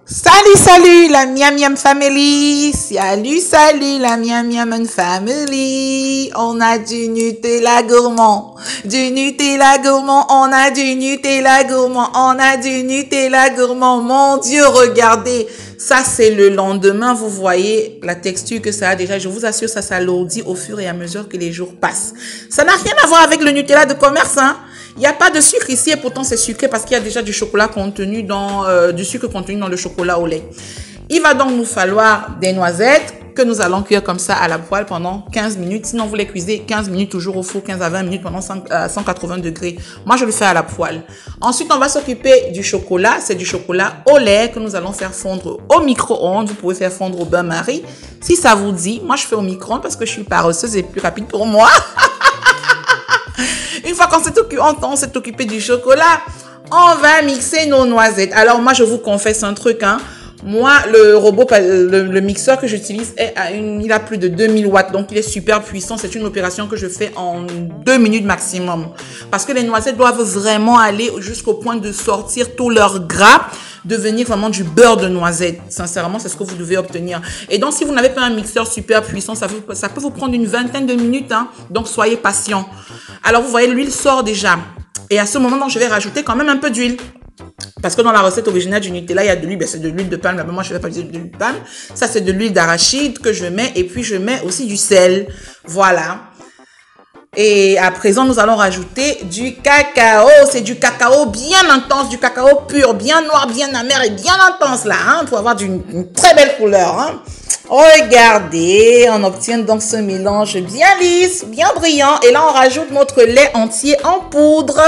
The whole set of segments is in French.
Salut, salut la Miam Miam Family. Salut, salut la Miam Miam Family. On a du Nutella gourmand. Du Nutella gourmand. On a du Nutella gourmand. On a du Nutella gourmand. Mon Dieu, regardez. Ça, c'est le lendemain. Vous voyez la texture que ça a déjà. Je vous assure, ça s'alourdit au fur et à mesure que les jours passent. Ça n'a rien à voir avec le Nutella de commerce, hein. Il n'y a pas de sucre ici et pourtant c'est sucré parce qu'il y a déjà du chocolat contenu dans, du sucre contenu dans le chocolat au lait. Il va donc nous falloir des noisettes que nous allons cuire comme ça à la poêle pendant 15 minutes. Sinon, vous les cuisez 15 minutes toujours au four, 15 à 20 minutes pendant 180 degrés. Moi, je le fais à la poêle. Ensuite, on va s'occuper du chocolat. C'est du chocolat au lait que nous allons faire fondre au micro-ondes. Vous pouvez faire fondre au bain-marie si ça vous dit. Moi, je fais au micro-ondes parce que je suis paresseuse et plus rapide pour moi. Une fois qu'on s'est occupé du chocolat, on va mixer nos noisettes. Alors moi, je vous confesse un truc, hein. Moi, le robot, le mixeur que j'utilise, il a plus de 2000 watts. Donc, il est super puissant. C'est une opération que je fais en 2 minutes maximum. Parce que les noisettes doivent vraiment aller jusqu'au point de sortir tout leur gras, devenir vraiment du beurre de noisette. Sincèrement, c'est ce que vous devez obtenir. Et donc, si vous n'avez pas un mixeur super puissant, ça peut vous prendre une vingtaine de minutes, hein. Donc, soyez patient. Alors, vous voyez, l'huile sort déjà. Et à ce moment, donc, je vais rajouter quand même un peu d'huile. Parce que dans la recette originale du Nutella, il y a de l'huile, c'est de l'huile de palme. Moi, je ne vais pas utiliser de l'huile de palme. Ça, c'est de l'huile d'arachide que je mets. Et puis, je mets aussi du sel. Voilà. Et à présent, nous allons rajouter du cacao. C'est du cacao bien intense, du cacao pur, bien noir, bien amer et bien intense là, hein, pour avoir une très belle couleur. Hein. Regardez, on obtient donc ce mélange bien lisse, bien brillant. Et là, on rajoute notre lait entier en poudre.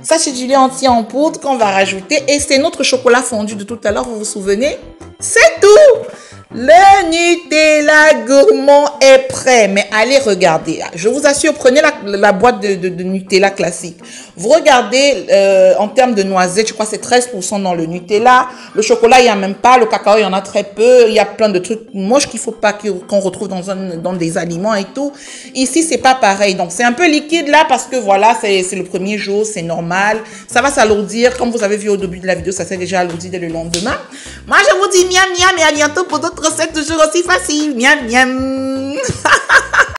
Ça, c'est du lait entier en poudre qu'on va rajouter. Et c'est notre chocolat fondu de tout à l'heure, vous vous souvenez? C'est tout! Le Nutella gourmand est prêt. Mais allez regarder. Je vous assure, prenez la boîte de Nutella classique. Vous regardez en termes de noisettes, je crois que c'est 13% dans le Nutella. Le chocolat, il n'y a même pas. Le cacao, il y en a très peu. Il y a plein de trucs moches qu'il ne faut pas qu'on retrouve dans des aliments et tout. Ici, c'est pas pareil. Donc, c'est un peu liquide là parce que voilà, c'est le premier jour, c'est normal. Ça va s'alourdir. Comme vous avez vu au début de la vidéo, ça s'est déjà alourdi dès le lendemain. Moi, je vous dis miam miam et à bientôt pour d'autres recettes toujours aussi faciles. Miam miam.